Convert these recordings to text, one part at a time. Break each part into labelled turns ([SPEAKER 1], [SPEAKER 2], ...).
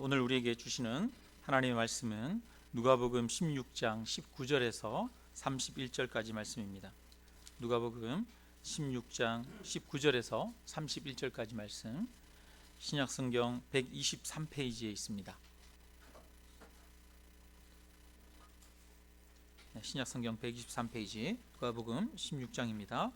[SPEAKER 1] 오늘 우리에게 주시는 하나님의 말씀은 누가복음 16장 19절에서 31절까지 말씀입니다. 누가복음 16장 19절에서 31절까지 말씀, 신약성경 123페이지에 있습니다. 신약성경 123페이지 누가복음 16장입니다.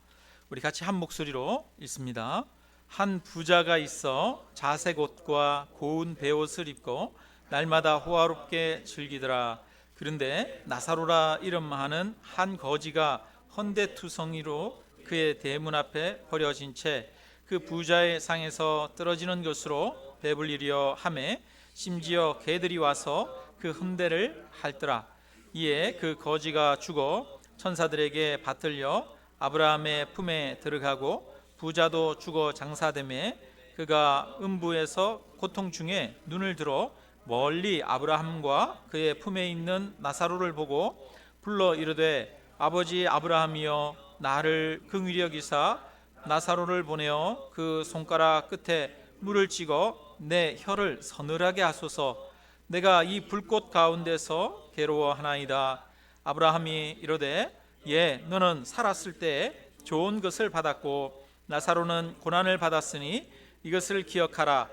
[SPEAKER 1] 우리 같이 한 목소리로 읽습니다. 한 부자가 있어 자색 옷과 고운 베옷을 입고 날마다 호화롭게 즐기더라. 그런데 나사로라 이름하는 한 거지가 헌데투성이로 그의 대문 앞에 버려진 채 그 부자의 상에서 떨어지는 것으로 배불리려 하매 심지어 개들이 와서 그 흠대를 핥더라. 이에 그 거지가 죽어 천사들에게 받들려 아브라함의 품에 들어가고 부자도 죽어 장사되매 그가 음부에서 고통 중에 눈을 들어 멀리 아브라함과 그의 품에 있는 나사로를 보고 불러 이르되 아버지 아브라함이여 나를 긍휼히 여기사 나사로를 보내어 그 손가락 끝에 물을 찍어 내 혀를 서늘하게 하소서. 내가 이 불꽃 가운데서 괴로워하나이다. 아브라함이 이르되 예 너는 살았을 때 좋은 것을 받았고 나사로는 고난을 받았으니 이것을 기억하라.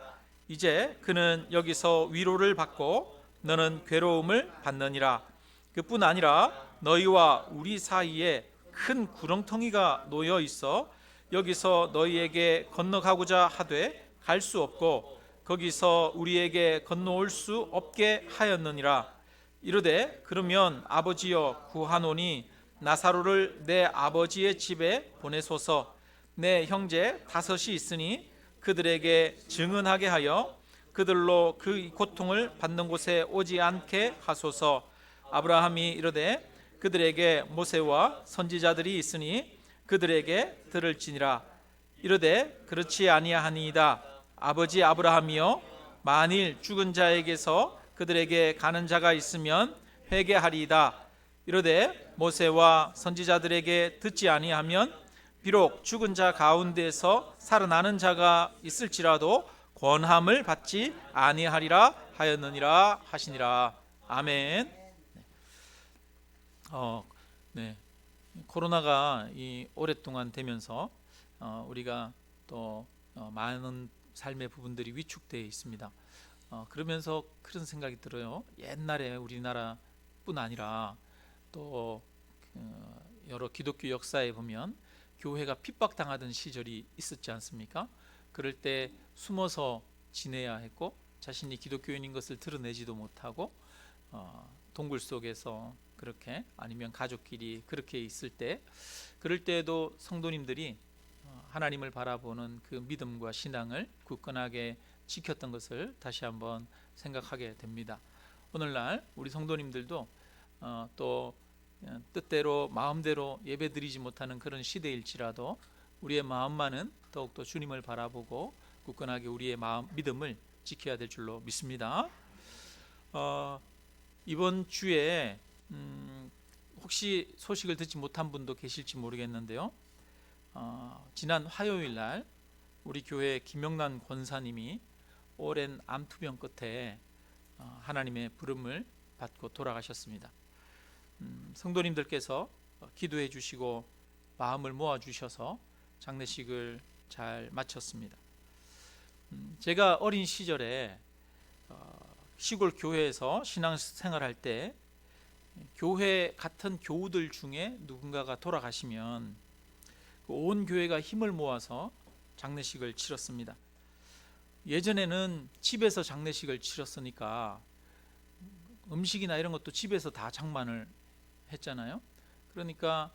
[SPEAKER 1] 이제 그는 여기서 위로를 받고 너는 괴로움을 받느니라. 그뿐 아니라 너희와 우리 사이에 큰 구렁텅이가 놓여 있어 여기서 너희에게 건너가고자 하되 갈 수 없고 거기서 우리에게 건너올 수 없게 하였느니라. 이르되 그러면 아버지여 구하노니 나사로를 내 아버지의 집에 보내소서. 내 형제 5이 있으니 그들에게 증언하게 하여 그들로 그 고통을 받는 곳에 오지 않게 하소서. 아브라함이 이르되 그들에게 모세와 선지자들이 있으니 그들에게 들을지니라. 이르되 그렇지 아니하니이다. 아버지 아브라함이여 만일 죽은 자에게서 그들에게 가는 자가 있으면 회개하리이다. 이르되 모세와 선지자들에게 듣지 아니하면 비록 죽은 자 가운데서 살아나는 자가 있을지라도 권함을 받지 아니하리라 하였느니라 하시니라. 아멘. 네. 코로나가 오랫동안 되면서 우리가 또 많은 삶의 부분들이 위축되어 있습니다. 그러면서 그런 생각이 들어요. 옛날에 우리나라뿐 아니라 또 여러 기독교 역사에 보면 교회가 핍박당하던 시절이 있었지 않습니까? 그럴 때 숨어서 지내야 했고 자신이 기독교인인 것을 드러내지도 못하고 동굴 속에서 그렇게 아니면 가족끼리 그렇게 있을 때 그럴 때에도 성도님들이 하나님을 바라보는 그 믿음과 신앙을 굳건하게 지켰던 것을 다시 한번 생각하게 됩니다. 오늘날 우리 성도님들도 또 뜻대로 마음대로 예배드리지 못하는 그런 시대일지라도 우리의 마음만은 더욱더 주님을 바라보고 굳건하게 우리의 마음 믿음을 지켜야 될 줄로 믿습니다. 이번 주에 혹시 소식을 듣지 못한 분도 계실지 모르겠는데요. 지난 화요일 날 우리 교회 김영란 권사님이 오랜 암투병 끝에 하나님의 부름을 받고 돌아가셨습니다. 성도님들께서 기도해 주시고 마음을 모아 주셔서 장례식을 잘 마쳤습니다. 제가 어린 시절에 시골 교회에서 신앙생활할 때 교회 같은 교우들 중에 누군가가 돌아가시면 온 교회가 힘을 모아서 장례식을 치렀습니다. 예전에는 집에서 장례식을 치렀으니까 음식이나 이런 것도 집에서 다 장만을 했잖아요. 그러니까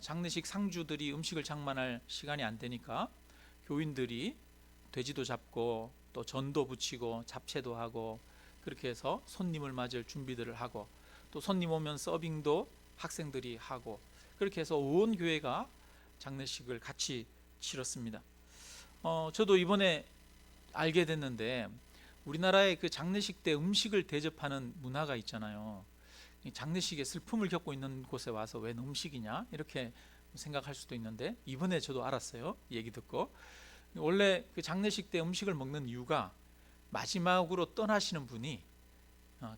[SPEAKER 1] 장례식 상주들이 음식을 장만할 시간이 안 되니까 교인들이 돼지도 잡고 또 전도 붙이고 잡채도 하고 그렇게 해서 손님을 맞을 준비들을 하고 또 손님 오면 서빙도 학생들이 하고 그렇게 해서 온 교회가 장례식을 같이 치렀습니다. 저도 이번에 알게 됐는데 우리나라에 그 장례식 때 음식을 대접하는 문화가 있잖아요. 장례식에 슬픔을 겪고 있는 곳에 와서 웬 음식이냐 이렇게 생각할 수도 있는데 이번에 저도 알았어요. 얘기 듣고 원래 그 장례식 때 음식을 먹는 이유가 마지막으로 떠나시는 분이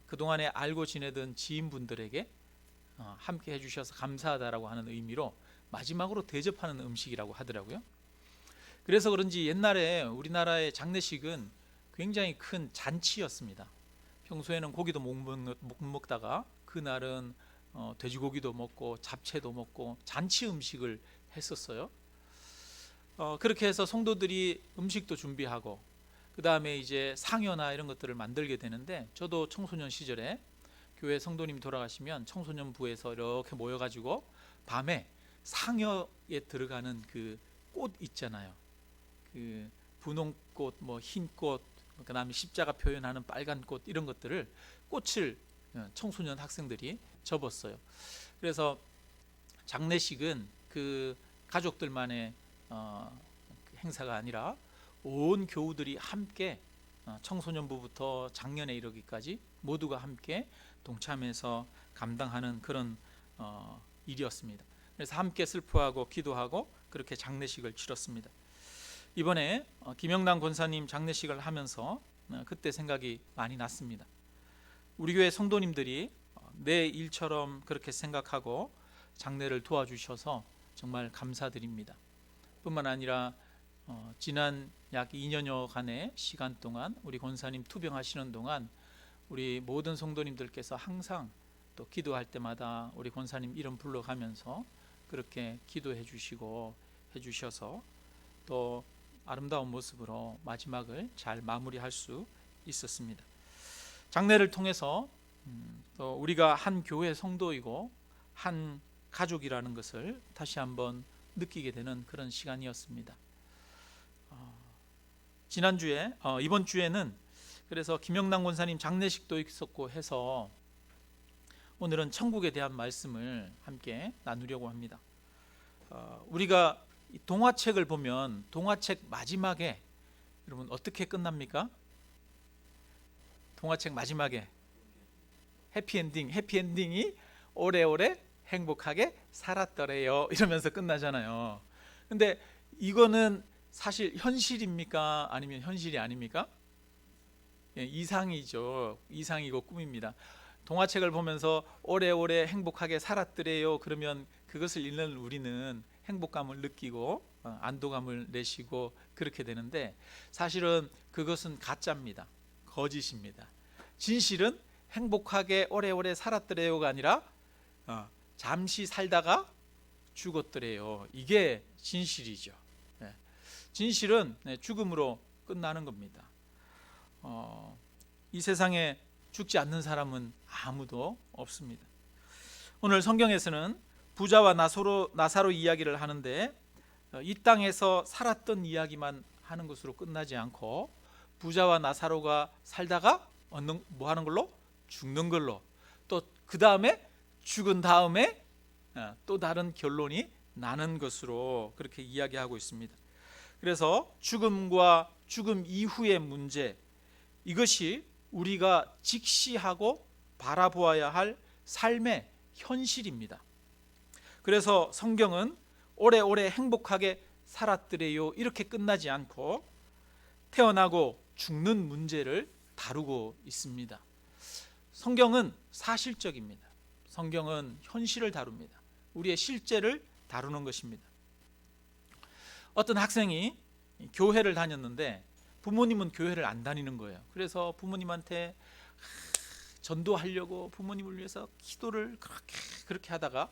[SPEAKER 1] 그동안에 알고 지내던 지인분들에게 함께 해주셔서 감사하다라고 하는 의미로 마지막으로 대접하는 음식이라고 하더라고요. 그래서 그런지 옛날에 우리나라의 장례식은 굉장히 큰 잔치였습니다. 평소에는 고기도 못 먹다가 그날은 돼지고기도 먹고 잡채도 먹고 잔치 음식을 했었어요. 그렇게 해서 성도들이 음식도 준비하고 그 다음에 이제 상여나 이런 것들을 만들게 되는데, 저도 청소년 시절에 교회 성도님 돌아가시면 청소년부에서 이렇게 모여가지고 밤에 상여에 들어가는 그 꽃 있잖아요. 그 분홍꽃, 뭐 흰꽃, 그 다음에 십자가 표현하는 빨간 꽃, 이런 것들을 꽃을 청소년 학생들이 접었어요. 그래서 장례식은 그 가족들만의 행사가 아니라 온 교우들이 함께 청소년부부터 장년에 이르기까지 모두가 함께 동참해서 감당하는 그런 일이었습니다. 그래서 함께 슬퍼하고 기도하고 그렇게 장례식을 치렀습니다. 이번에 김영남 권사님 장례식을 하면서 그때 생각이 많이 났습니다. 우리 교회 성도님들이 내 일처럼 그렇게 생각하고 장례를 도와주셔서 정말 감사드립니다. 뿐만 아니라 지난 약 2년여간의 시간 동안 우리 권사님 투병하시는 동안 우리 모든 성도님들께서 항상 또 기도할 때마다 우리 권사님 이름 불러가면서 그렇게 기도해 주시고 해주셔서 또 아름다운 모습으로 마지막을 잘 마무리할 수 있었습니다. 장례를 통해서 또 우리가 한 교회 성도이고 한 가족이라는 것을 다시 한번 느끼게 되는 그런 시간이었습니다. 지난주에 이번 주에는 그래서 김영남 권사님 장례식도 있었고 해서 오늘은 천국에 대한 말씀을 함께 나누려고 합니다. 우리가 동화책을 보면 동화책 마지막에 여러분 어떻게 끝납니까? 동화책 마지막에 해피엔딩이 오래오래 행복하게 살았더래요 이러면서 끝나잖아요. 근데 이거는 사실 현실입니까? 아니면 현실이 아닙니까? 이상이죠. 이상이고 꿈입니다. 동화책을 보면서 오래오래 행복하게 살았더래요 그러면 그것을 읽는 우리는 행복감을 느끼고 안도감을 내쉬고 그렇게 되는데, 사실은 그것은 가짜입니다. 거짓입니다. 진실은 행복하게 오래오래 살았더래요가 아니라 잠시 살다가 죽었더래요. 이게 진실이죠. 진실은 죽음으로 끝나는 겁니다. 이 세상에 죽지 않는 사람은 아무도 없습니다. 오늘 성경에서는 부자와 나사로 이야기를 하는데 이 땅에서 살았던 이야기만 하는 것으로 끝나지 않고 부자와 나사로가 살다가 뭐 하는 걸로? 죽는 걸로, 또 그 다음에 죽은 다음에 또 다른 결론이 나는 것으로 그렇게 이야기하고 있습니다. 그래서 죽음과 죽음 이후의 문제, 이것이 우리가 직시하고 바라보아야 할 삶의 현실입니다. 그래서 성경은 오래오래 행복하게 살았더래요 이렇게 끝나지 않고 태어나고 죽는 문제를 다루고 있습니다. 성경은 사실적입니다. 성경은 현실을 다룹니다. 우리의 실제를 다루는 것입니다. 어떤 학생이 교회를 다녔는데 부모님은 교회를 안 다니는 거예요. 그래서 부모님한테 전도하려고 부모님을 위해서 기도를 그렇게 하다가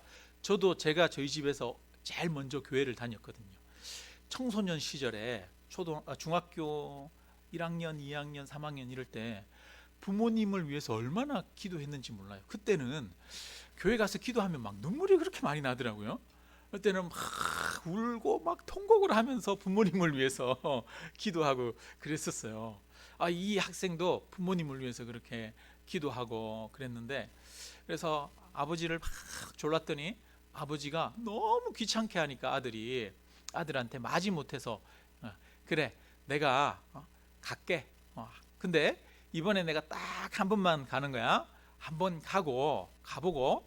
[SPEAKER 1] 제가 저희 집에서 제일 먼저 교회를 다녔거든요. 청소년 시절에 중학교 1학년, 2학년, 3학년 이럴 때 부모님을 위해서 얼마나 기도했는지 몰라요. 그때는 교회 가서 기도하면 막 눈물이 그렇게 많이 나더라고요. 그때는 막 울고 막 통곡을 하면서 부모님을 위해서 기도하고 그랬었어요. 이 학생도 부모님을 위해서 그렇게 기도하고 그랬는데, 그래서 아버지를 막 졸랐더니 아버지가 너무 귀찮게 하니까 아들한테 마지못해서 그래 내가 갈게. 근데 이번에 내가 딱 한 번만 가는 거야. 한 번 가보고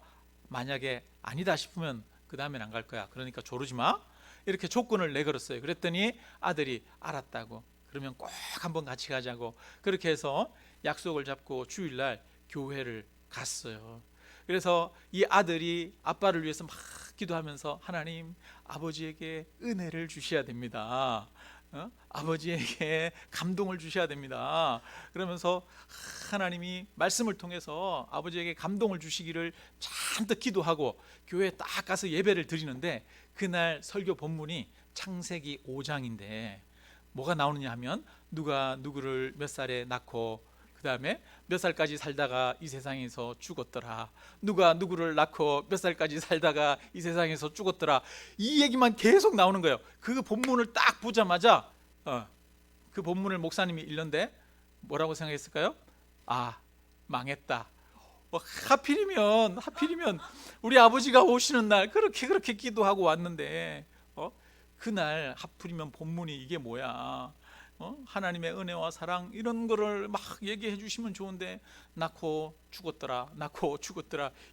[SPEAKER 1] 만약에 아니다 싶으면 그 다음엔 안 갈 거야. 그러니까 조르지 마. 이렇게 조건을 내걸었어요. 그랬더니 아들이 알았다고 그러면 꼭 한번 같이 가자고 그렇게 해서 약속을 잡고 주일날 교회를 갔어요. 그래서 이 아들이 아빠를 위해서 막 기도하면서 하나님, 아버지에게 은혜를 주셔야 됩니다. 아버지에게 감동을 주셔야 됩니다. 그러면서 하나님이 말씀을 통해서 아버지에게 감동을 주시기를 잔뜩 기도하고 교회에 딱 가서 예배를 드리는데, 그날 설교 본문이 창세기 5장인데 뭐가 나오느냐 하면 누가 누구를 몇 살에 낳고 그 다음에 몇 살까지 살다가 이 세상에서 죽었더라, 누가 누구를 낳고 몇 살까지 살다가 이 세상에서 죽었더라, 이 얘기만 계속 나오는 거예요. 그 본문을 딱 보자마자 그 본문을 목사님이 읽는데 뭐라고 생각했을까요? 아, 망했다. 하필이면 우리 아버지가 오시는 날 그렇게 기도하고 왔는데 그날 하필이면 본문이 이게 뭐야? 하나님의 은혜와 사랑 이런 거를 막 얘기해 주시면 좋은데 낳고 죽었더라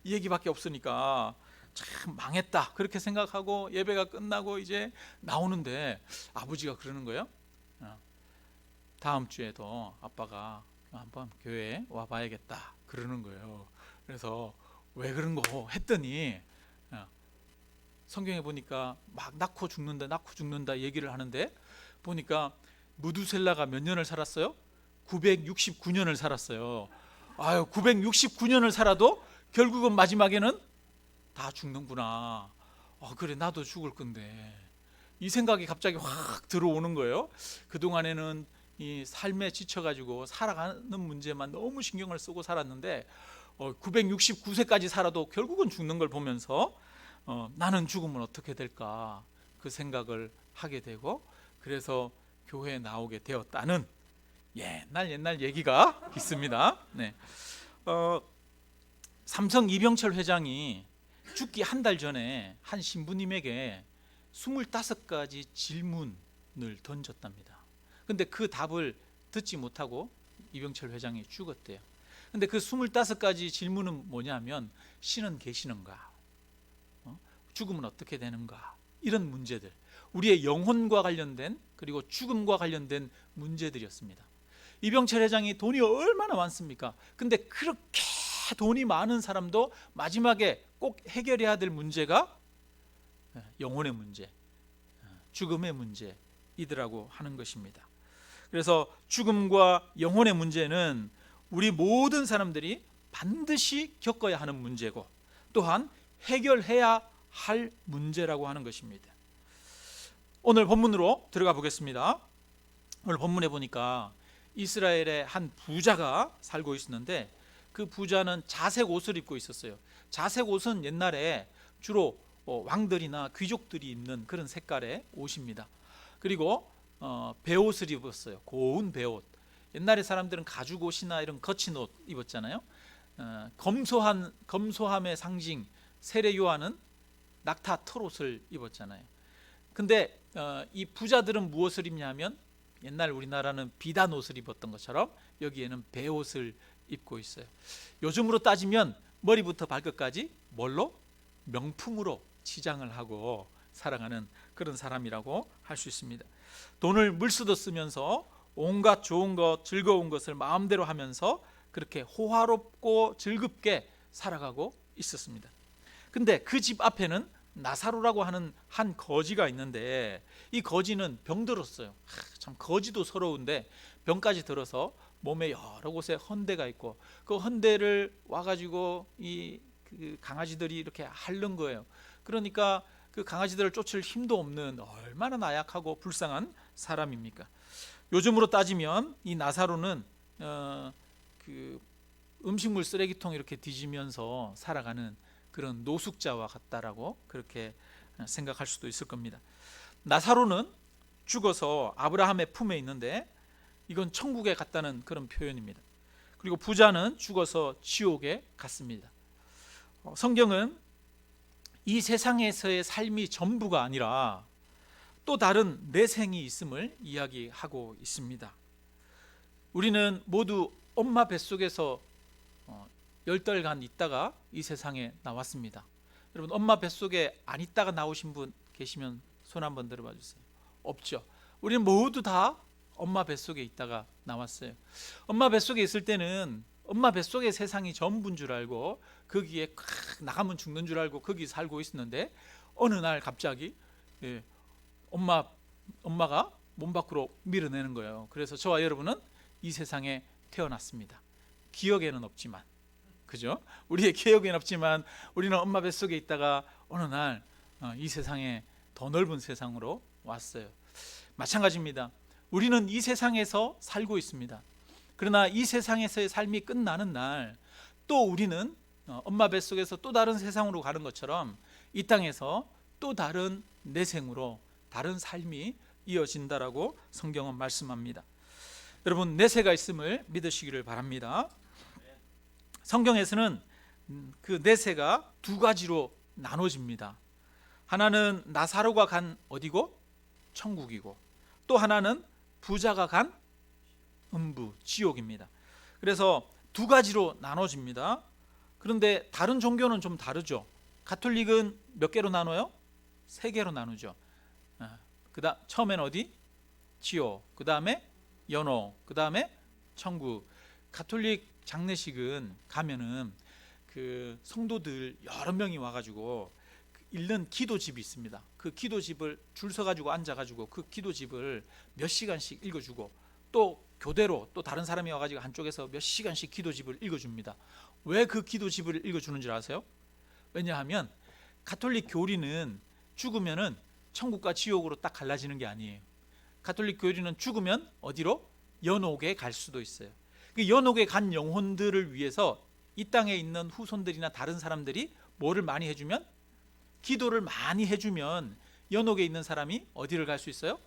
[SPEAKER 1] 이 얘기밖에 없으니까 참 망했다 그렇게 생각하고 예배가 끝나고 이제 나오는데 아버지가 그러는 거예요. 다음 주에도 아빠가 한번 교회에 와봐야겠다 그러는 거예요. 그래서 왜 그런 거 했더니 성경에 보니까 막 낳고 죽는다 얘기를 하는데 보니까 무두셀라가 몇 년을 살았어요? 969년을 살았어요. 아유, 969년을 살아도 결국은 마지막에는 다 죽는구나. 그래, 나도 죽을 건데. 이 생각이 갑자기 확 들어오는 거예요. 그동안에는 이 삶에 지쳐가지고 살아가는 문제만 너무 신경을 쓰고 살았는데 969세까지 살아도 결국은 죽는 걸 보면서 나는 죽으면 어떻게 될까 그 생각을 하게 되고, 그래서 교회에 나오게 되었다는 옛날 얘기가 있습니다. 네. 삼성 이병철 회장이 죽기 한 달 전에 한 신부님에게 25가지 질문을 던졌답니다. 근데 그 답을 듣지 못하고 이병철 회장이 죽었대요. 근데 그 25가지 질문은 뭐냐면, 신은 계시는가? 죽으면 어떻게 되는가? 이런 문제들, 우리의 영혼과 관련된 그리고 죽음과 관련된 문제들이었습니다. 이병철 회장이 돈이 얼마나 많습니까? 근데 그렇게 돈이 많은 사람도 마지막에 꼭 해결해야 될 문제가 영혼의 문제, 죽음의 문제이더라고 하는 것입니다. 그래서 죽음과 영혼의 문제는 우리 모든 사람들이 반드시 겪어야 하는 문제고 또한 해결해야 할 문제라고 하는 것입니다. 오늘 본문으로 들어가 보겠습니다. 오늘 본문에 보니까 이스라엘의 한 부자가 살고 있었는데 그 부자는 자색 옷을 입고 있었어요. 자색 옷은 옛날에 주로 왕들이나 귀족들이 입는 그런 색깔의 옷입니다. 그리고 베옷을 입었어요. 고운 베옷. 옛날에 사람들은 가죽 옷이나 이런 거친 옷 입었잖아요. 검소함의 상징 세례 요한은 낙타 털옷을 입었잖아요. 근데 이 부자들은 무엇을 입냐면 옛날 우리나라는 비단 옷을 입었던 것처럼 여기에는 베옷을 입고 있어요. 요즘으로 따지면 머리부터 발끝까지 뭘로? 명품으로 치장을 하고 살아가는 그런 사람이라고 할 수 있습니다. 돈을 물쓰듯 쓰면서 온갖 좋은 것, 즐거운 것을 마음대로 하면서 그렇게 호화롭고 즐겁게 살아가고 있었습니다. 근데 그 집 앞에는 나사로라고 하는 한 거지가 있는데 이 거지는 병들었어요. 참 거지도 서러운데 병까지 들어서 몸에 여러 곳에 헌대가 있고 그 헌대를 와가지고 그 강아지들이 이렇게 핥는 거예요. 그러니까 그 강아지들을 쫓을 힘도 없는 얼마나 나약하고 불쌍한 사람입니까? 요즘으로 따지면 이 나사로는 그 음식물 쓰레기통 이렇게 뒤지면서 살아가는 그런 노숙자와 같다라고 그렇게 생각할 수도 있을 겁니다. 나사로는 죽어서 아브라함의 품에 있는데 이건 천국에 갔다는 그런 표현입니다. 그리고 부자는 죽어서 지옥에 갔습니다. 성경은 이 세상에서의 삶이 전부가 아니라 또 다른 내생이 있음을 이야기하고 있습니다. 우리는 모두 엄마 뱃속에서 10달간 있다가 이 세상에 나왔습니다. 여러분, 엄마 뱃속에 안 있다가 나오신 분 계시면 손 한번 들어봐 주세요. 없죠. 우리는 모두 다 엄마 뱃속에 있다가 나왔어요. 엄마 뱃속에 있을 때는 엄마 뱃속의 세상이 전부인 줄 알고 거기에 나가면 죽는 줄 알고 거기 살고 있었는데 어느 날 갑자기 엄마가 몸 밖으로 밀어내는 거예요. 그래서 저와 여러분은 이 세상에 태어났습니다. 기억에는 없지만, 그죠? 우리의 기억에는 없지만 우리는 엄마 뱃속에 있다가 어느 날 이 세상에, 더 넓은 세상으로 왔어요. 마찬가지입니다. 우리는 이 세상에서 살고 있습니다. 그러나 이 세상에서의 삶이 끝나는 날 또 우리는 엄마 뱃속에서 또 다른 세상으로 가는 것처럼 이 땅에서 또 다른 내생으로 다른 삶이 이어진다라고 성경은 말씀합니다. 여러분, 내세가 있음을 믿으시기를 바랍니다. 성경에서는 그 내세가 두 가지로 나눠집니다. 하나는 나사로가 간 어디고? 천국이고, 또 하나는 부자가 간 음부, 지옥입니다. 그래서 두 가지로 나눠집니다. 그런데 다른 종교는 좀 다르죠. 가톨릭은 몇 개로 나눠요? 세 개로 나누죠. 처음엔 어디? 지옥, 그 다음에 연옥, 그 다음에 천국. 가톨릭 장례식은 가면은 그 성도들 여러 명이 와가지고 읽는 기도집이 있습니다. 그 기도집을 줄 서가지고 앉아가지고 그 기도집을 몇 시간씩 읽어주고, 또 교대로 또 다른 사람이 와가지고 한쪽에서 몇 시간씩 기도집을 읽어줍니다. 왜 그 기도집을 읽어주는 줄 아세요? 왜냐하면 가톨릭 교리는 죽으면은 천국과 지옥으로 딱 갈라지는 게 아니에요. 가톨릭 교리는 죽으면 어디로? 연옥에 갈 수도 있어요. 그 연옥에 간 영혼들을 위해서 이 땅에 있는 후손들이나 다른 사람들이 뭐를 많이 해주면, 기도를 많이 해주면 연옥에 있는 사람이 어디를 갈 수 있어요?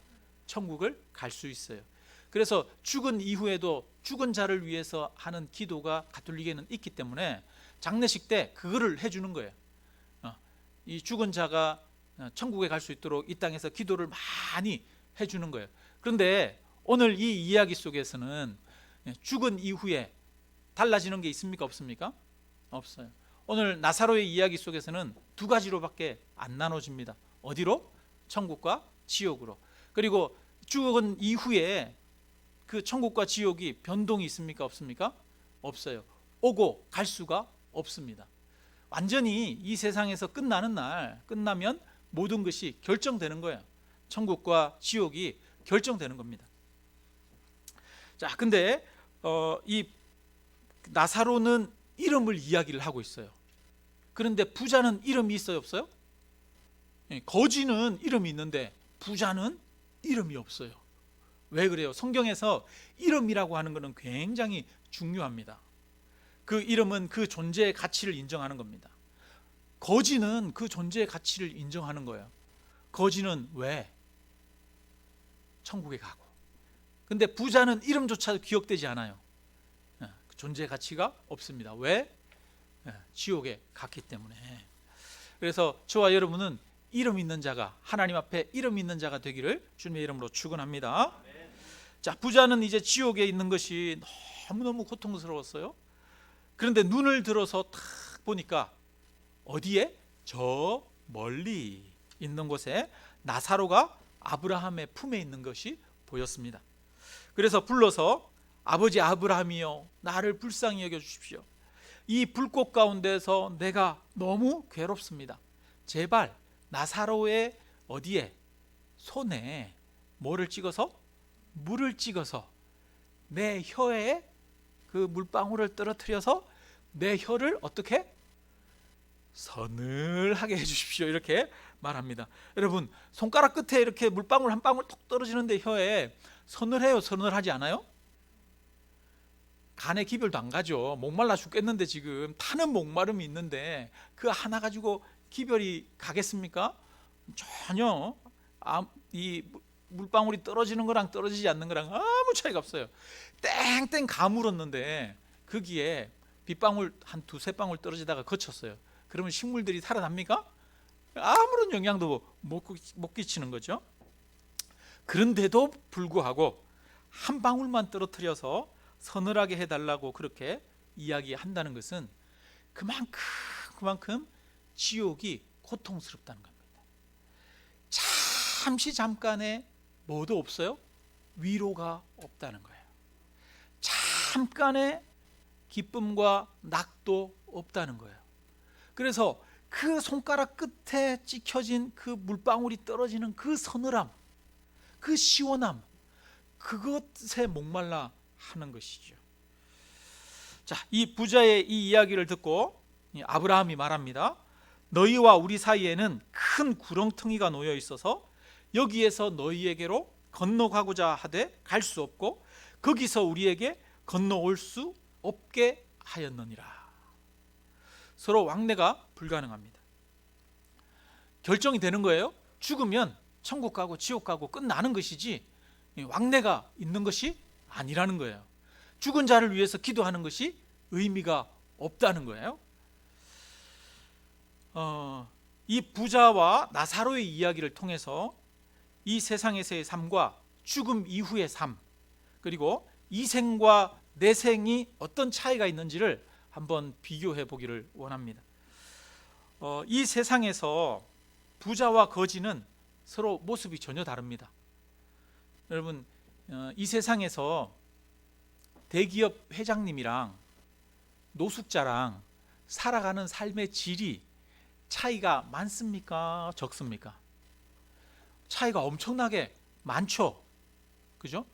[SPEAKER 1] 천국을 갈 수 있어요. 그래서 죽은 이후에도 죽은 자를 위해서 하는 기도가 가톨릭에는 있기 때문에 장례식 때 그거를 해주는 거예요. 이 죽은 자가 천국에 갈 수 있도록 이 땅에서 기도를 많이 해주는 거예요. 그런데 오늘 이 이야기 속에서는 죽은 이후에 달라지는 게 있습니까? 없습니까? 없어요. 오늘 나사로의 이야기 속에서는 두 가지로밖에 안 나눠집니다. 어디로? 천국과 지옥으로. 그리고 죽은 이후에 그 천국과 지옥이 변동이 있습니까? 없습니까? 없어요. 오고 갈 수가 없습니다. 완전히 이 세상에서 끝나면 모든 것이 결정되는 거예요. 천국과 지옥이 결정되는 겁니다. 자, 근데 이 나사로는 이름을 이야기를 하고 있어요. 그런데 부자는 이름이 있어요, 없어요? 거지는 이름이 있는데 부자는 이름이 없어요. 왜 그래요? 성경에서 이름이라고 하는 것은 굉장히 중요합니다. 그 이름은 그 존재의 가치를 인정하는 겁니다. 거지는 그 존재의 가치를 인정하는 거예요. 거지는 왜? 천국에 가고. 근데 부자는 이름조차도 기억되지 않아요. 존재의 가치가 없습니다. 왜? 지옥에 갔기 때문에. 그래서 저와 여러분은 이름 있는 자가, 하나님 앞에 이름 있는 자가 되기를 주님의 이름으로 축원합니다. 자, 부자는 이제 지옥에 있는 것이 너무너무 고통스러웠어요. 그런데 눈을 들어서 탁 보니까 어디에? 저 멀리 있는 곳에 나사로가 아브라함의 품에 있는 것이 보였습니다. 그래서 불러서 아버지 아브라함이여, 나를 불쌍히 여겨 주십시오. 이 불꽃 가운데서 내가 너무 괴롭습니다. 제발 나사로의 어디에? 손에 뭐를 찍어서? 물을 찍어서 내 혀에 그 물방울을 떨어뜨려서 내 혀를 어떻게? 서늘하게 해주십시오. 이렇게 말합니다. 여러분, 손가락 끝에 이렇게 물방울 한 방울 톡 떨어지는데 혀에 서늘해요? 서늘하지 않아요? 간에 기별도 안 가죠. 목말라 죽겠는데 지금 타는 목마름이 있는데 그 하나 가지고 기별이 가겠습니까? 전혀. 이 물방울이 떨어지는 거랑 떨어지지 않는 거랑 아무 차이가 없어요. 땡땡 가물었는데 거기에 빗방울 한 두세 방울 떨어지다가 그쳤어요. 그러면 식물들이 살아납니까? 아무런 영향도 못 끼치는 거죠. 그런데도 불구하고 한 방울만 떨어뜨려서 서늘하게 해달라고 그렇게 이야기한다는 것은 그만큼 지옥이 고통스럽다는 겁니다. 잠깐의 뭐도 없어요? 위로가 없다는 거예요. 잠깐의 기쁨과 낙도 없다는 거예요. 그래서 그 손가락 끝에 찍혀진 그 물방울이 떨어지는 그 서늘함, 그 시원함, 그것에 목말라 하는 것이죠. 자, 이 부자의 이 이야기를 듣고 아브라함이 말합니다. 너희와 우리 사이에는 큰 구렁텅이가 놓여 있어서 여기에서 너희에게로 건너가고자 하되 갈 수 없고 거기서 우리에게 건너올 수 없게 하였느니라. 서로 왕래가 불가능합니다. 결정이 되는 거예요. 죽으면 천국 가고 지옥 가고 끝나는 것이지 왕래가 있는 것이 아니라는 거예요. 죽은 자를 위해서 기도하는 것이 의미가 없다는 거예요. 이 부자와 나사로의 이야기를 통해서 이 세상에서의 삶과 죽음 이후의 삶, 그리고 이 생과 내 생이 어떤 차이가 있는지를 한번 비교해 보기를 원합니다. 이 세상에서 부자와 거지는 서로 모습이 전혀 다릅니다. 여러분, 이 세상에서 대기업 회장님이랑 노숙자랑 살아가는 삶의 질이 차이가 많습니까? 적습니까? 차이가 엄청나게 많죠. 그죠?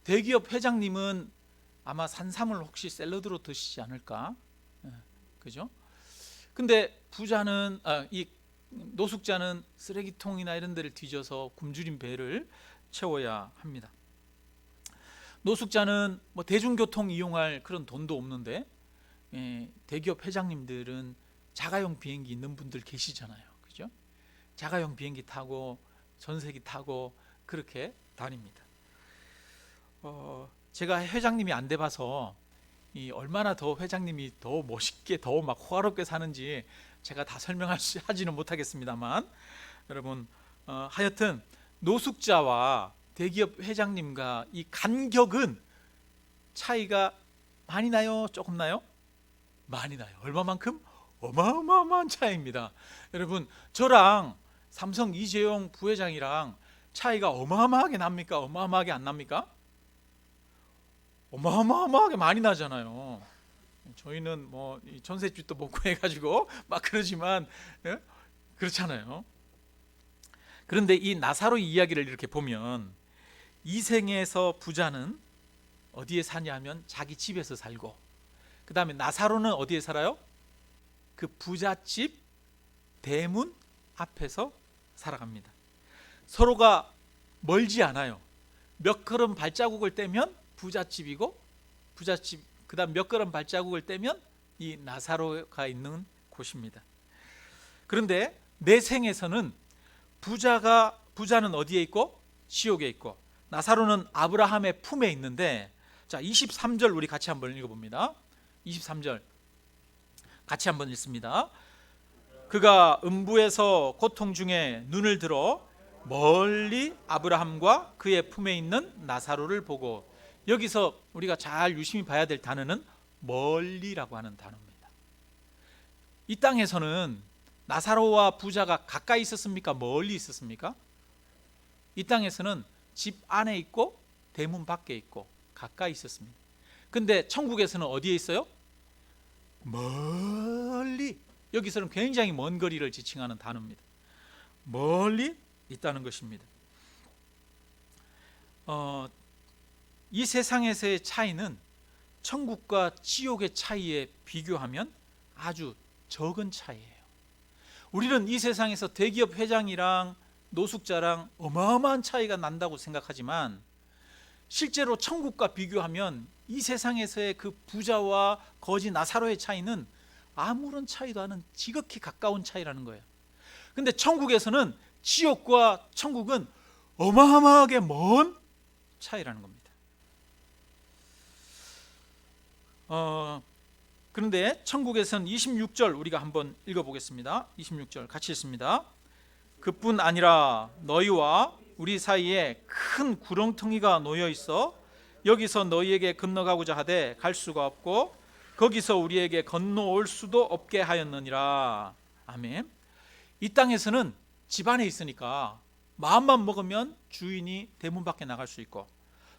[SPEAKER 1] 대기업 회장님은 아마 산삼을 혹시 샐러드로 드시지 않을까? 그죠? 근데 부자는 이 노숙자는 쓰레기통이나 이런 데를 뒤져서 굶주린 배를 채워야 합니다. 노숙자는 뭐 대중교통 이용할 그런 돈도 없는데 대기업 회장님들은 자가용 비행기 있는 분들 계시잖아요. 그죠? 자가용 비행기 타고 전세기 타고 그렇게 다닙니다. 제가 회장님이 안 돼봐서 얼마나 더 회장님이 더 멋있게 더 막 호화롭게 사는지 제가 다 설명하지는 못하겠습니다만, 여러분 하여튼 노숙자와 대기업 회장님과 이 간격은 차이가 많이 나요? 조금 나요? 많이 나요. 얼마만큼? 어마어마한 차이입니다. 여러분, 저랑 삼성 이재용 부회장이랑 차이가 어마어마하게 납니까? 어마어마하게 안 납니까? 어마어마하게 많이 나잖아요. 저희는 뭐 전셋집도 못 구해가지고 막 그러지만 그렇잖아요. 그런데 이 나사로 이야기를 이렇게 보면 이 생에서 부자는 어디에 사냐 하면 자기 집에서 살고, 그 다음에 나사로는 어디에 살아요? 그 부잣집 대문 앞에서 살아갑니다. 서로가 멀지 않아요. 몇 걸음 발자국을 떼면 부잣집이고, 부잣집 그 다음 몇 걸음 발자국을 떼면 이 나사로가 있는 곳입니다. 그런데 내 생에서는 부자는 어디에 있고? 지옥에 있고, 나사로는 아브라함의 품에 있는데, 자 23절 우리 같이 한번 읽어봅니다. 23절 같이 한번 읽습니다. 그가 음부에서 고통 중에 눈을 들어 멀리 아브라함과 그의 품에 있는 나사로를 보고, 여기서 우리가 잘 유심히 봐야 될 단어는 멀리라고 하는 단어입니다. 이 땅에서는 나사로와 부자가 가까이 있었습니까? 멀리 있었습니까? 이 땅에서는 집 안에 있고 대문 밖에 있고 가까이 있었습니다. 근데 천국에서는 어디에 있어요? 멀리. 여기서는 굉장히 먼 거리를 지칭하는 단어입니다. 멀리 있다는 것입니다. 이 세상에서의 차이는 천국과 지옥의 차이에 비교하면 아주 적은 차이예요. 우리는 이 세상에서 대기업 회장이랑 노숙자랑 어마어마한 차이가 난다고 생각하지만, 실제로 천국과 비교하면 이 세상에서의 그 부자와 거지 나사로의 차이는 아무런 차이도 않은 지극히 가까운 차이라는 거예요. 근데 천국에서는 지옥과 천국은 어마어마하게 먼 차이라는 겁니다. 그런데 천국에서는 26절 우리가 한번 읽어보겠습니다. 26절 같이 읽습니다. 그뿐 아니라 너희와 우리 사이에 큰 구렁텅이가 놓여 있어 여기서 너희에게 건너가고자 하되 갈 수가 없고 거기서 우리에게 건너올 수도 없게 하였느니라. 아멘. 이 땅에서는 집 안에 있으니까 마음만 먹으면 주인이 대문 밖에 나갈 수 있고,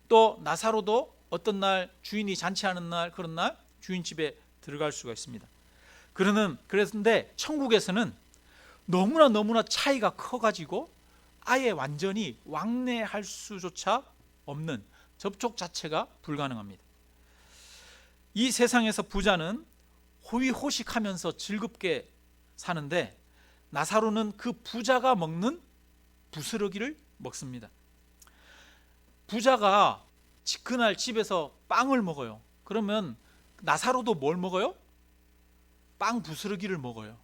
[SPEAKER 1] 또 나사로도 어떤 날 주인이 잔치하는 날, 그런 날 주인 집에 들어갈 수가 있습니다. 그런데 천국에서는 너무나 차이가 커가지고 아예 완전히 왕래할 수조차 없는, 접촉 자체가 불가능합니다. 이 세상에서 부자는 호의호식하면서 즐겁게 사는데, 나사로는 그 부자가 먹는 부스러기를 먹습니다. 부자가 그날 집에서 빵을 먹어요. 그러면 나사로도 뭘 먹어요? 빵 부스러기를 먹어요.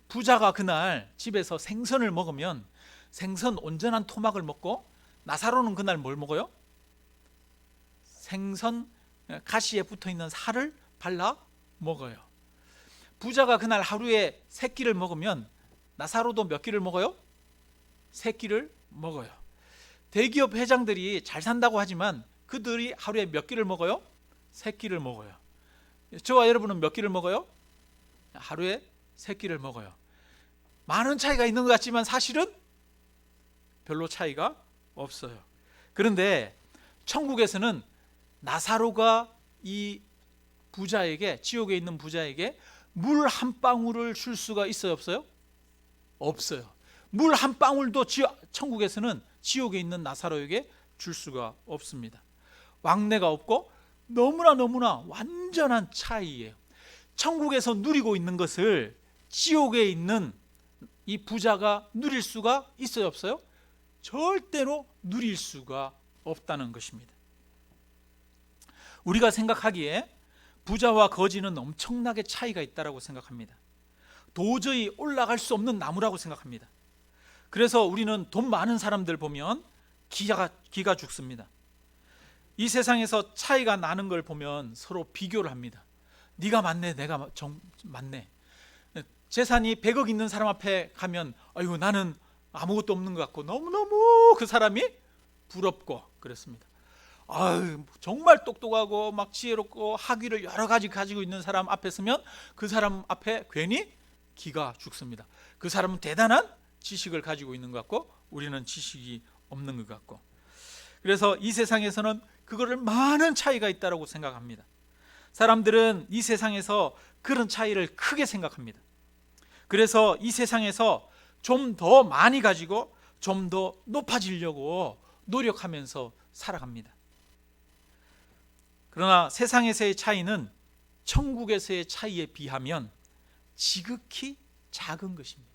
[SPEAKER 1] 부자가 그날 집에서 생선을 먹으면 생선 온전한 토막을 먹고, 나사로는 그날 뭘 먹어요? 생선 가시에 붙어있는 살을 발라 먹어요. 부자가 그날 하루에 3끼를 먹으면 나사로도 몇 끼를 먹어요? 3끼를 먹어요. 대기업 회장들이 잘 산다고 하지만 그들이 하루에 몇 끼를 먹어요? 3끼를 먹어요. 저와 여러분은 몇 끼를 먹어요? 하루에 3끼를 먹어요. 많은 차이가 있는 것 같지만 사실은 별로 차이가 없어요. 그런데 천국에서는 나사로가 이 부자에게, 지옥에 있는 부자에게 물 한 방울을 줄 수가 있어요, 없어요? 없어요. 물 한 방울도 천국에서는 지옥에 있는 나사로에게 줄 수가 없습니다. 왕래가 없고 너무나 완전한 차이예요. 천국에서 누리고 있는 것을 지옥에 있는 이 부자가 누릴 수가 있어요, 없어요? 절대로 누릴 수가 없다는 것입니다. 우리가 생각하기에 부자와 거지는 엄청나게 차이가 있다고 생각합니다. 도저히 올라갈 수 없는 나무라고 생각합니다. 그래서 우리는 돈 많은 사람들 보면 기가 죽습니다. 이 세상에서 차이가 나는 걸 보면 서로 비교를 합니다. 네가 많네, 내가 많네. 재산이 100억 있는 사람 앞에 가면 아이고 나는 아무것도 없는 것 같고 너무너무 그 사람이 부럽고 그렇습니다. 아유, 정말 똑똑하고 막 지혜롭고 학위를 여러 가지 가지고 있는 사람 앞에 서면 그 사람 앞에 괜히 기가 죽습니다. 그 사람은 대단한 지식을 가지고 있는 것 같고 우리는 지식이 없는 것 같고. 그래서 이 세상에서는 그거를 많은 차이가 있다고 생각합니다. 사람들은 이 세상에서 그런 차이를 크게 생각합니다. 그래서 이 세상에서 좀 더 많이 가지고 좀 더 높아지려고 노력하면서 살아갑니다. 그러나 세상에서의 차이는 천국에서의 차이에 비하면 지극히 작은 것입니다.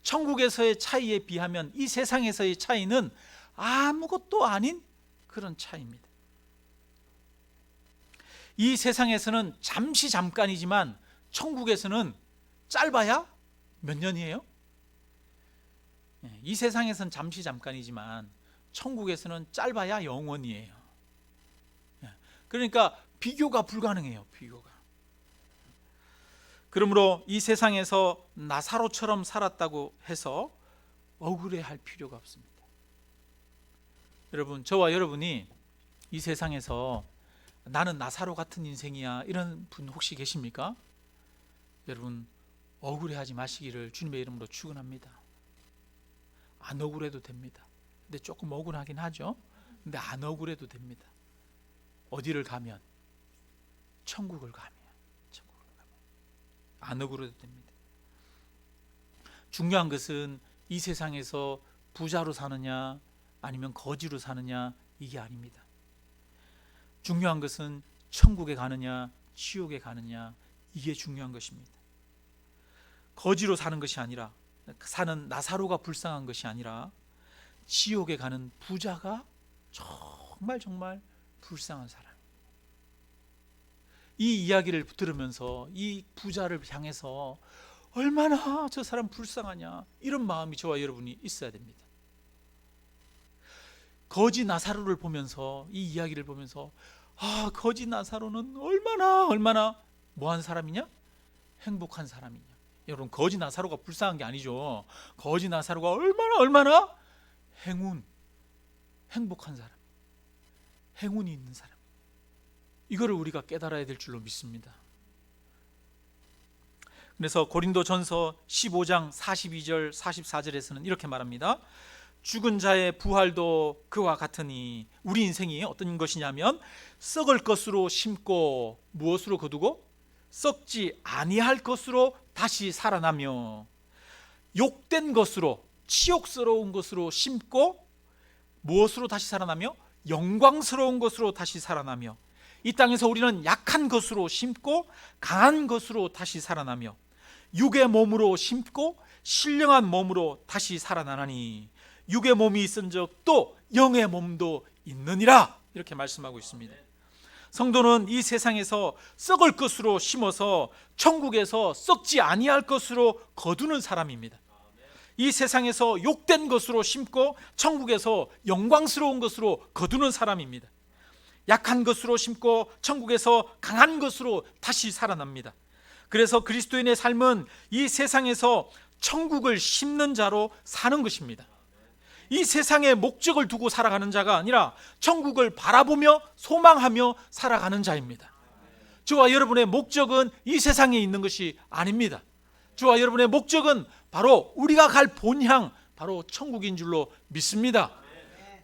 [SPEAKER 1] 천국에서의 차이에 비하면 이 세상에서의 차이는 아무것도 아닌 그런 차이입니다. 이 세상에서는 잠깐이지만 천국에서는 짧아야 몇 년이에요? 이 세상에서는 잠깐이지만 천국에서는 짧아야 영원이에요. 그러니까 비교가 불가능해요. 비교가. 그러므로 이 세상에서 나사로처럼 살았다고 해서 억울해할 필요가 없습니다. 여러분, 저와 여러분이 이 세상에서 나는 나사로 같은 인생이야 이런 분 혹시 계십니까? 여러분, 억울해하지 마시기를 주님의 이름으로 축원합니다. 안 억울해도 됩니다. 근데 조금 억울하긴 하죠. 근데 안 억울해도 됩니다. 어디를 가면? 천국을 가면 안 억울해도 됩니다. 중요한 것은 이 세상에서 부자로 사느냐 아니면 거지로 사느냐 이게 아닙니다. 중요한 것은 천국에 가느냐 지옥에 가느냐 이게 중요한 것입니다. 거지로 사는 것이 아니라, 사는 나사로가 불쌍한 것이 아니라 지옥에 가는 부자가 정말 불쌍한 사람. 이 이야기를 들으면서 이 부자를 향해서 얼마나 저 사람 불쌍하냐 이런 마음이 저와 여러분이 있어야 됩니다. 거지 나사로를 보면서, 이 이야기를 보면서 거지 나사로는 얼마나 뭐한 사람이냐? 행복한 사람이냐. 여러분, 거지 나사로가 불쌍한 게 아니죠. 거지 나사로가 얼마나 행복한 사람, 행운이 있는 사람, 이거를 우리가 깨달아야 될 줄로 믿습니다. 그래서 고린도전서 15장 42절 44절에서는 이렇게 말합니다. 죽은 자의 부활도 그와 같으니 우리 인생이 어떤 것이냐면 썩을 것으로 심고 무엇으로 거두고 썩지 아니할 것으로 다시 살아나며 욕된 것으로 치욕스러운 것으로 심고 무엇으로 다시 살아나며 영광스러운 것으로 다시 살아나며 이 땅에서 우리는 약한 것으로 심고 강한 것으로 다시 살아나며 육의 몸으로 심고 신령한 몸으로 다시 살아나나니 육의 몸이 있은즉 또 영의 몸도 있느니라 이렇게 말씀하고 있습니다. 성도는 이 세상에서 썩을 것으로 심어서 천국에서 썩지 아니할 것으로 거두는 사람입니다. 이 세상에서 욕된 것으로 심고 천국에서 영광스러운 것으로 거두는 사람입니다. 약한 것으로 심고 천국에서 강한 것으로 다시 살아납니다. 그래서 그리스도인의 삶은 이 세상에서 천국을 심는 자로 사는 것입니다. 이 세상에 목적을 두고 살아가는 자가 아니라 천국을 바라보며 소망하며 살아가는 자입니다. 저와 여러분의 목적은 이 세상에 있는 것이 아닙니다. 저와 여러분의 목적은 바로 우리가 갈 본향, 바로 천국인 줄로 믿습니다.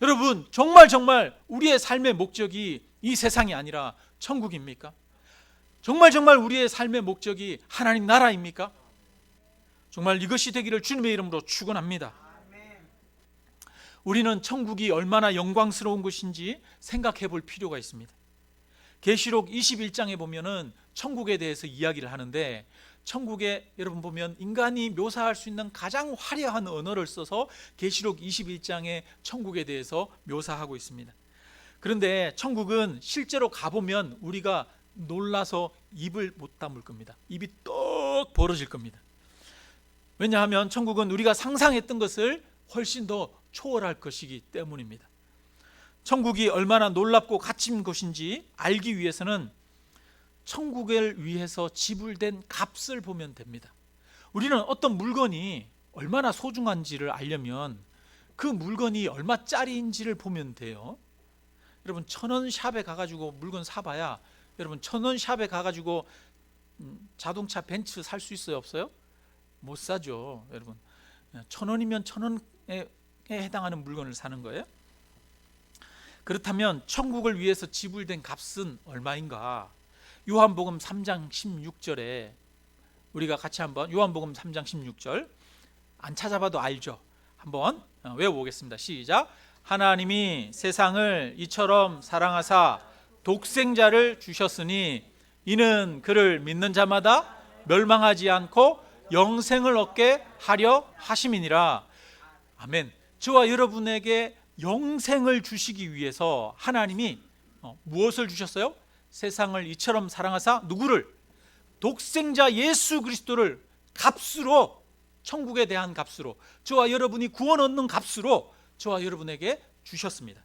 [SPEAKER 1] 여러분, 정말 우리의 삶의 목적이 이 세상이 아니라 천국입니까? 정말 우리의 삶의 목적이 하나님 나라입니까? 정말 이것이 되기를 주님의 이름으로 축원합니다. 우리는 천국이 얼마나 영광스러운 것인지 생각해 볼 필요가 있습니다. 계시록 21장에 보면은 천국에 대해서 이야기를 하는데, 천국에 여러분 보면 인간이 묘사할 수 있는 가장 화려한 언어를 써서 계시록 21장에 천국에 대해서 묘사하고 있습니다. 그런데 천국은 실제로 가보면 우리가 놀라서 입을 못 다물 겁니다. 입이 떡 벌어질 겁니다. 왜냐하면 천국은 우리가 상상했던 것을 훨씬 더 초월할 것이기 때문입니다. 천국이 얼마나 놀랍고 갇힌 곳인지 알기 위해서는 천국을 위해서 지불된 값을 보면 됩니다. 우리는 어떤 물건이 얼마나 소중한지를 알려면 그 물건이 얼마짜리인지를 보면 돼요. 여러분 1,000원 샵에 가가지고 물건 사봐야, 여러분 1,000원 샵에 가가지고 자동차 벤츠 살 수 있어요, 없어요? 못 사죠. 여러분 1,000원이면 1,000원에 해당하는 물건을 사는 거예요. 그렇다면 천국을 위해서 지불된 값은 얼마인가? 요한복음 3장 16절에 우리가 같이 한번 요한복음 3장 16절 안 찾아봐도 알죠? 한번 외워보겠습니다. 시작. 하나님이 세상을 이처럼 사랑하사 독생자를 주셨으니 이는 그를 믿는 자마다 멸망하지 않고 영생을 얻게 하려 하심이니라. 아멘. 저와 여러분에게 영생을 주시기 위해서 하나님이 무엇을 주셨어요? 세상을 이처럼 사랑하사 누구를? 독생자 예수 그리스도를 값으로, 천국에 대한 값으로, 저와 여러분이 구원 얻는 값으로 저와 여러분에게 주셨습니다.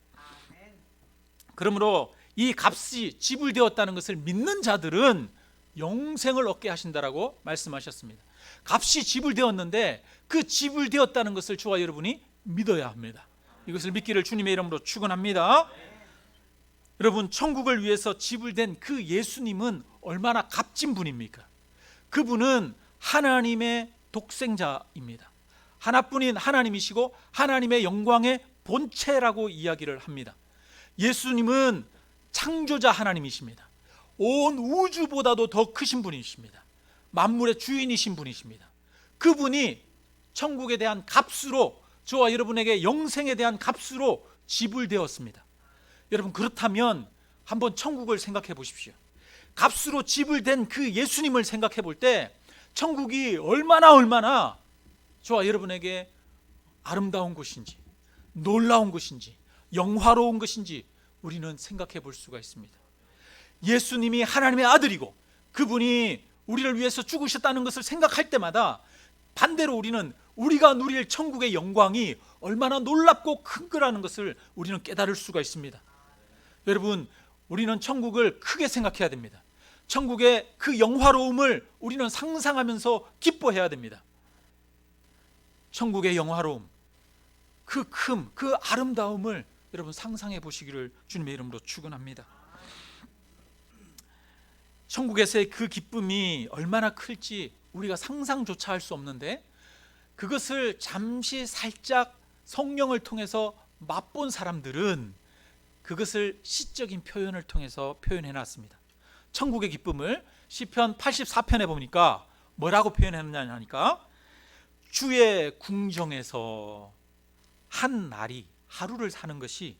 [SPEAKER 1] 그러므로 이 값이 지불되었다는 것을 믿는 자들은 영생을 얻게 하신다라고 말씀하셨습니다. 값이 지불되었는데 그 지불되었다는 것을 저와 여러분이 믿어야 합니다. 이것을 믿기를 주님의 이름으로 축원합니다. 여러분, 천국을 위해서 지불된 그 예수님은 얼마나 값진 분입니까? 그분은 하나님의 독생자입니다. 하나뿐인 하나님이시고 하나님의 영광의 본체라고 이야기를 합니다. 예수님은 창조자 하나님이십니다. 온 우주보다도 더 크신 분이십니다. 만물의 주인이신 분이십니다. 그분이 천국에 대한 값으로, 저와 여러분에게 영생에 대한 값으로 지불되었습니다. 여러분, 그렇다면 한번 천국을 생각해 보십시오. 값으로 지불된 그 예수님을 생각해 볼 때 천국이 얼마나 저와 여러분에게 아름다운 곳인지, 놀라운 곳인지, 영화로운 것인지 우리는 생각해 볼 수가 있습니다. 예수님이 하나님의 아들이고 그분이 우리를 위해서 죽으셨다는 것을 생각할 때마다 반대로 우리는 우리가 누릴 천국의 영광이 얼마나 놀랍고 큰 거라는 것을 우리는 깨달을 수가 있습니다. 여러분, 우리는 천국을 크게 생각해야 됩니다. 천국의 그 영화로움을 우리는 상상하면서 기뻐해야 됩니다. 천국의 영화로움, 그 큼, 그 아름다움을 여러분 상상해 보시기를 주님의 이름으로 축원합니다. 천국에서의 그 기쁨이 얼마나 클지 우리가 상상조차 할 수 없는데, 그것을 잠시 살짝 성령을 통해서 맛본 사람들은 그것을 시적인 표현을 통해서 표현해 놨습니다. 천국의 기쁨을 시편 84편에 보니까 뭐라고 표현했느냐 하니까 주의 궁정에서 한 날이, 하루를 사는 것이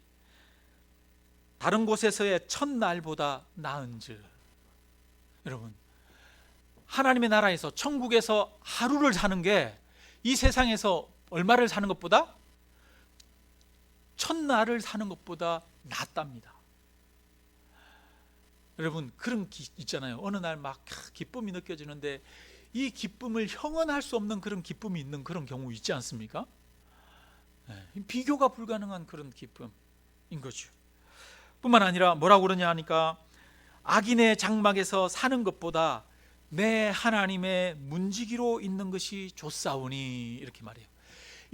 [SPEAKER 1] 다른 곳에서의 첫날보다 나은즉. 여러분, 하나님의 나라에서, 천국에서 하루를 사는 게 이 세상에서 얼마를 사는 것보다, 첫날을 사는 것보다 낫답니다. 여러분, 그런 있잖아요. 어느 날 막 기쁨이 느껴지는데 이 기쁨을 형언할 수 없는 그런 기쁨이 있는 그런 경우 있지 않습니까? 비교가 불가능한 그런 기쁨인 거죠. 뿐만 아니라 뭐라고 그러냐 하니까 악인의 장막에서 사는 것보다 내 하나님의 문지기로 있는 것이 좋사오니, 이렇게 말해요.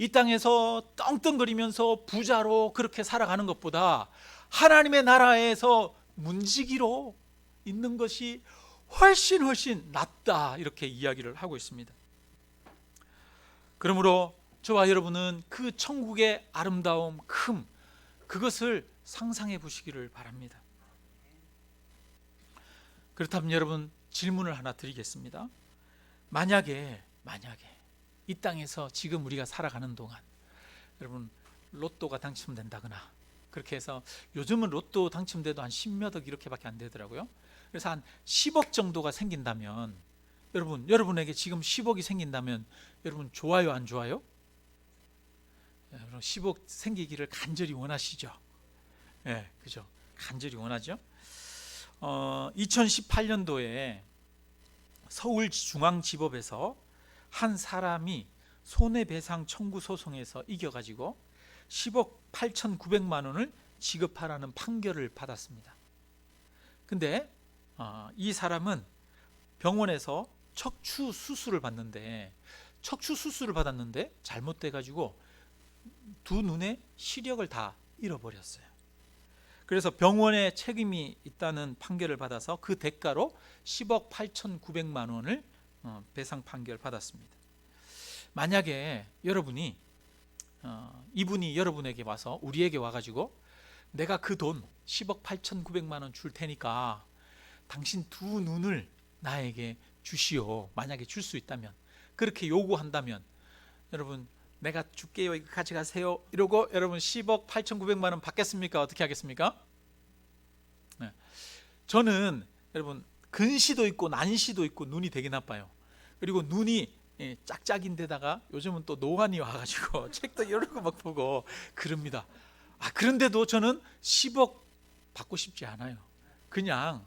[SPEAKER 1] 이 땅에서 떵떵거리면서 부자로 그렇게 살아가는 것보다 하나님의 나라에서 문지기로 있는 것이 훨씬 낫다, 이렇게 이야기를 하고 있습니다. 그러므로 저와 여러분은 그 천국의 아름다움, 큼, 그것을 상상해 보시기를 바랍니다. 그렇다면 여러분, 질문을 하나 드리겠습니다. 만약에 이 땅에서 지금 우리가 살아가는 동안 여러분 로또가 당첨된다거나, 그렇게 해서 요즘은 로또 당첨돼도 한 10몇억 이렇게밖에 안 되더라고요. 그래서 한 10억 정도가 생긴다면, 여러분에게 지금 10억이 생긴다면 여러분 좋아요, 안 좋아요? 여러분 10억 생기기를 간절히 원하시죠? 그죠? 간절히 원하죠? 2018년도에 서울중앙지법에서 한 사람이 손해배상 청구 소송에서 이겨가지고 10억 8,900만 원을 지급하라는 판결을 받았습니다. 근데 이 사람은 병원에서 척추 수술을 받았는데 잘못돼가지고 두 눈의 시력을 다 잃어버렸어요. 그래서 병원에 책임이 있다는 판결을 받아서 그 대가로 10억 8,900만 원을 배상 판결을 받았습니다. 만약에 여러분이 이분이 여러분에게 와서, 우리에게 와가지고 내가 그 돈 10억 8,900만 원 줄 테니까 당신 두 눈을 나에게 주시오, 만약에 줄 수 있다면, 그렇게 요구한다면, 여러분 내가 줄게요, 이거 가져가세요, 이러고 여러분 10억 8,900만 원 받겠습니까? 어떻게 하겠습니까? 저는 여러분 근시도 있고 난시도 있고 눈이 되게 나빠요. 그리고 눈이 짝짝인데다가 요즘은 또 노안이 와가지고 책도 이러고 막 보고 그럽니다. 그런데도 저는 10억 받고 싶지 않아요. 그냥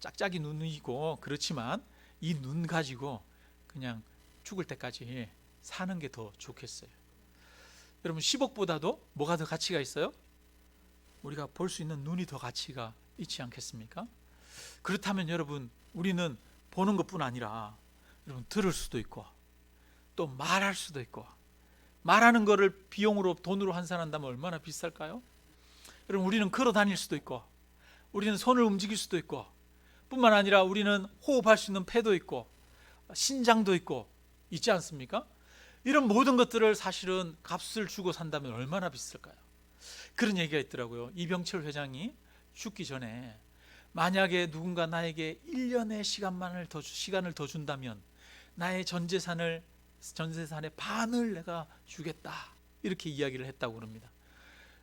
[SPEAKER 1] 짝짝이 눈이고 그렇지만 이 눈 가지고 그냥 죽을 때까지 사는 게 더 좋겠어요. 여러분 10억보다도 뭐가 더 가치가 있어요? 우리가 볼 수 있는 눈이 더 가치가 있지 않겠습니까? 그렇다면 여러분, 우리는 보는 것뿐 아니라 여러분 들을 수도 있고 또 말할 수도 있고, 말하는 거를 비용으로, 돈으로 환산한다면 얼마나 비쌀까요? 여러분 우리는 걸어 다닐 수도 있고, 우리는 손을 움직일 수도 있고, 뿐만 아니라 우리는 호흡할 수 있는 폐도 있고 신장도 있고 있지 않습니까? 이런 모든 것들을 사실은 값을 주고 산다면 얼마나 비쌀까요? 그런 얘기가 있더라고요. 이병철 회장이 죽기 전에 만약에 누군가 나에게 1년의 시간을 더 준다면 나의 전 재산의 반을 내가 주겠다, 이렇게 이야기를 했다고 합니다.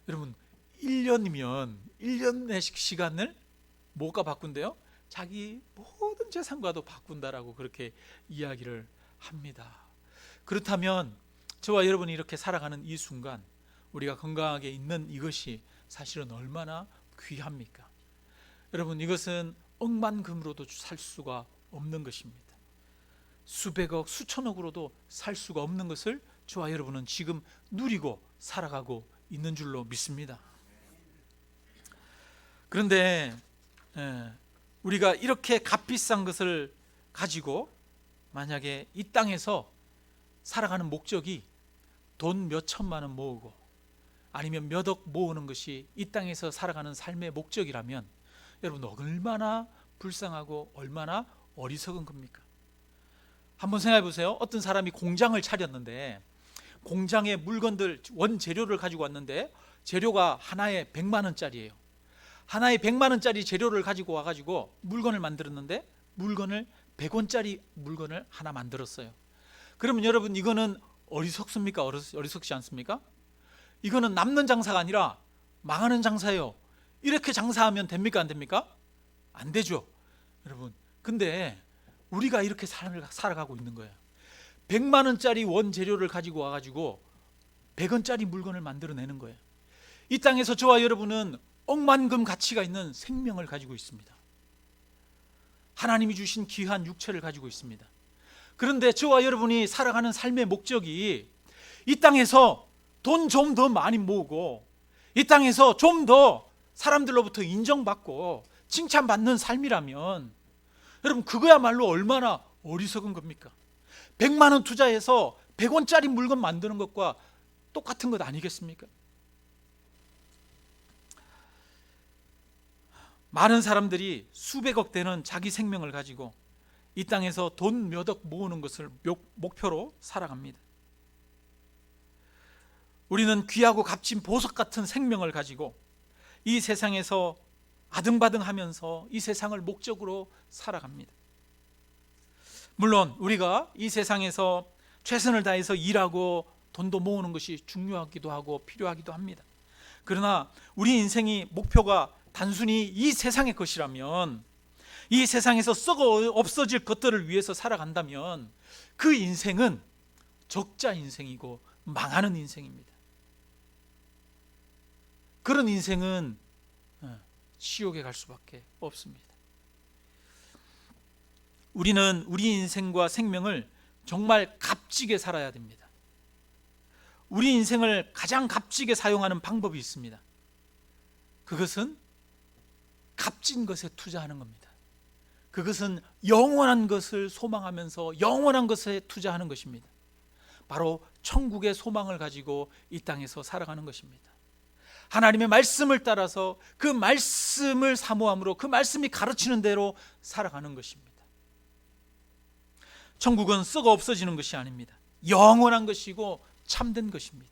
[SPEAKER 1] 여러분 1년의 시간을 뭐가 바꾼대요? 자기 모든 재산과도 바꾼다라고 그렇게 이야기를 합니다. 그렇다면 저와 여러분이 이렇게 살아가는 이 순간, 우리가 건강하게 있는 이것이 사실은 얼마나 귀합니까? 여러분 이것은 억만금으로도 살 수가 없는 것입니다. 수백억, 수천억으로도 살 수가 없는 것을 저와 여러분은 지금 누리고 살아가고 있는 줄로 믿습니다. 그런데 우리가 이렇게 값비싼 것을 가지고 만약에 이 땅에서 살아가는 목적이 돈 몇 천만 원 모으고 아니면 몇 억 모으는 것이 이 땅에서 살아가는 삶의 목적이라면 여러분 얼마나 불쌍하고 얼마나 어리석은 겁니까? 한번 생각해 보세요. 어떤 사람이 공장을 차렸는데 공장에 물건들 원재료를 가지고 왔는데 재료가 하나에 100만 원짜리예요. 하나에 100만 원짜리 재료를 가지고 와가지고 물건을 만들었는데 물건을 100원짜리 물건을 하나 만들었어요. 그러면 여러분, 이거는 어리석습니까? 어리석지 않습니까? 이거는 남는 장사가 아니라 망하는 장사예요. 이렇게 장사하면 됩니까? 안 됩니까? 안 되죠, 여러분. 근데 우리가 이렇게 삶을 살아가고 있는 거예요. 100만 원짜리 원재료를 가지고 와가지고 100원짜리 물건을 만들어내는 거예요. 이 땅에서 저와 여러분은 억만금 가치가 있는 생명을 가지고 있습니다. 하나님이 주신 귀한 육체를 가지고 있습니다. 그런데 저와 여러분이 살아가는 삶의 목적이 이 땅에서 돈 좀 더 많이 모으고 이 땅에서 좀 더 사람들로부터 인정받고 칭찬받는 삶이라면 여러분, 그거야말로 얼마나 어리석은 겁니까? 100만 원 투자해서 100원짜리 물건 만드는 것과 똑같은 것 아니겠습니까? 많은 사람들이 수백억 되는 자기 생명을 가지고 이 땅에서 돈 몇 억 모으는 것을 목표로 살아갑니다. 우리는 귀하고 값진 보석 같은 생명을 가지고 이 세상에서 아등바등하면서 이 세상을 목적으로 살아갑니다. 물론 우리가 이 세상에서 최선을 다해서 일하고 돈도 모으는 것이 중요하기도 하고 필요하기도 합니다. 그러나 우리 인생이 목표가 단순히 이 세상의 것이라면, 이 세상에서 썩어 없어질 것들을 위해서 살아간다면 그 인생은 적자 인생이고 망하는 인생입니다. 그런 인생은 지옥에 갈 수밖에 없습니다. 우리는 우리 인생과 생명을 정말 값지게 살아야 됩니다. 우리 인생을 가장 값지게 사용하는 방법이 있습니다. 그것은 값진 것에 투자하는 겁니다. 그것은 영원한 것을 소망하면서 영원한 것에 투자하는 것입니다. 바로 천국의 소망을 가지고 이 땅에서 살아가는 것입니다. 하나님의 말씀을 따라서 그 말씀을 사모함으로 그 말씀이 가르치는 대로 살아가는 것입니다. 천국은 썩어 없어지는 것이 아닙니다. 영원한 것이고 참된 것입니다.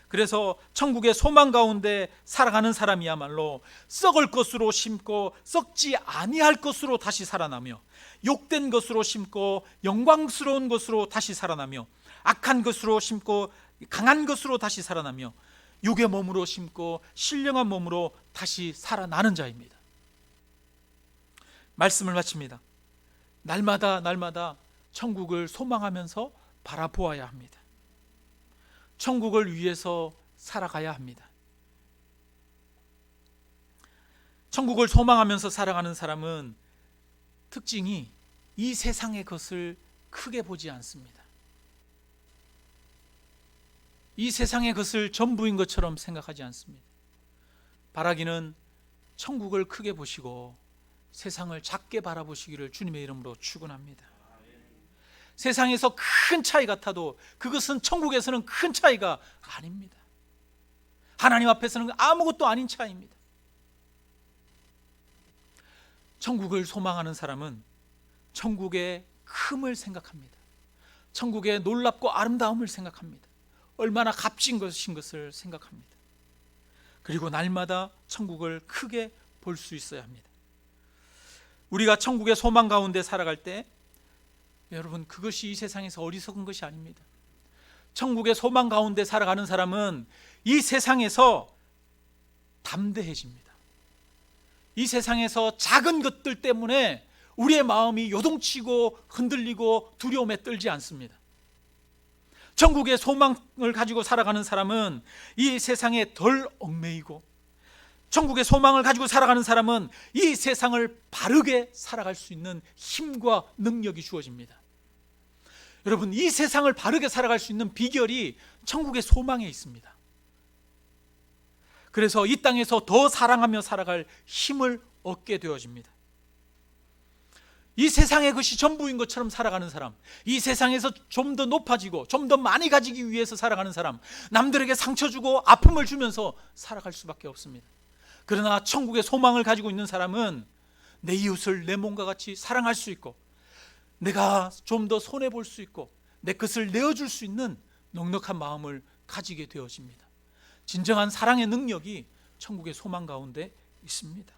[SPEAKER 1] 그래서 천국의 소망 가운데 살아가는 사람이야말로 썩을 것으로 심고 썩지 아니할 것으로 다시 살아나며, 욕된 것으로 심고 영광스러운 것으로 다시 살아나며, 악한 것으로 심고 강한 것으로 다시 살아나며, 육의 몸으로 심고 신령한 몸으로 다시 살아나는 자입니다. 말씀을 마칩니다. 날마다 천국을 소망하면서 바라보아야 합니다. 천국을 위해서 살아가야 합니다. 천국을 소망하면서 살아가는 사람은 특징이 이 세상의 것을 크게 보지 않습니다. 이 세상의 것을 전부인 것처럼 생각하지 않습니다. 바라기는 천국을 크게 보시고 세상을 작게 바라보시기를 주님의 이름으로 축원합니다. 세상에서 큰 차이 같아도 그것은 천국에서는 큰 차이가 아닙니다. 하나님 앞에서는 아무것도 아닌 차이입니다. 천국을 소망하는 사람은 천국의 큼을 생각합니다. 천국의 놀랍고 아름다움을 생각합니다. 얼마나 값진 것인 것을 생각합니다. 그리고 날마다 천국을 크게 볼 수 있어야 합니다. 우리가 천국의 소망 가운데 살아갈 때 여러분, 그것이 이 세상에서 어리석은 것이 아닙니다. 천국의 소망 가운데 살아가는 사람은 이 세상에서 담대해집니다. 이 세상에서 작은 것들 때문에 우리의 마음이 요동치고 흔들리고 두려움에 떨지 않습니다. 천국의 소망을 가지고 살아가는 사람은 이 세상에 덜 얽매이고, 천국의 소망을 가지고 살아가는 사람은 이 세상을 바르게 살아갈 수 있는 힘과 능력이 주어집니다. 여러분, 이 세상을 바르게 살아갈 수 있는 비결이 천국의 소망에 있습니다. 그래서 이 땅에서 더 사랑하며 살아갈 힘을 얻게 되어집니다. 이 세상의 것이 전부인 것처럼 살아가는 사람, 이 세상에서 좀 더 높아지고 좀 더 많이 가지기 위해서 살아가는 사람, 남들에게 상처 주고 아픔을 주면서 살아갈 수밖에 없습니다. 그러나 천국의 소망을 가지고 있는 사람은 내 이웃을 내 몸과 같이 사랑할 수 있고, 내가 좀 더 손해볼 수 있고 내 것을 내어줄 수 있는 넉넉한 마음을 가지게 되어집니다. 진정한 사랑의 능력이 천국의 소망 가운데 있습니다.